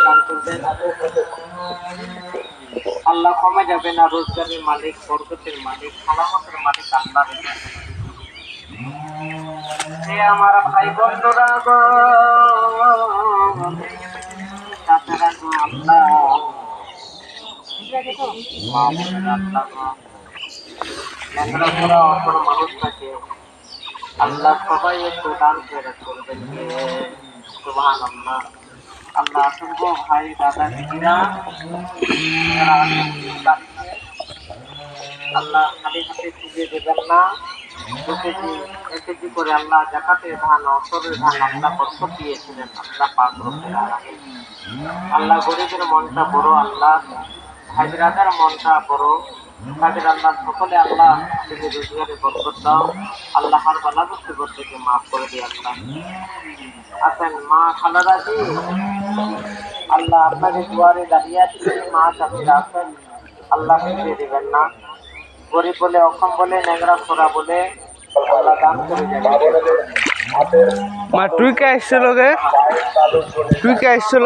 দান করবেন। আল্লাহ কমে যাবে না, রোজগারের মালিক, বরকতের মালিক, সালামতের মালিক আল্লাহ। হে আমার ভাই বন্ধুরা গো, তাছাড়া গো আল্লাহ, মা বোনের আল্লাহ গো, লেখাপড়া অপর মানুষ থাকে আল্লাহ সবাই একটু দান করে করবেন। সুবহানাল্লাহ। আল্লাহ আসুন গো ভাই দাদা দিদিরা, যারা আছেন বাড়িতে, আল্লাহ খালি হাতে ফিরিয়ে দেবেন না। 2 কেজি 1 কেজি করে আল্লাহ জাকাতের ধান, অসরের ধান আল্লাহ বরকত দিয়েছিলেন আল্লাহ পাক রব্বুল আলামিন। আল্লাহ গরিবের মনটা বড়, আল্লাহ ভাই বিরাদার মনটা বড়, তাদের আল্লাহ সকলে আল্লাহ তুমি রোজগারে বরকত দাও, আল্লাহ হার বালা মুসিবতকে মাফ করে দিই আল্লাহ। আছেন মা খালারাজি, আল্লাহ আপনাদের দুয়ারে দাঁড়িয়ে আছি, মা চাচিরা আছেন, আল্লাহ ফিরিয়ে দিবেন না। গরিব বলে, অক্ষম বলে, ন্যাংরা খোরা বলে আল্লাহ দান করে যাবেন। মা তুই কে আসছিল গে? তুই কে আসছিল?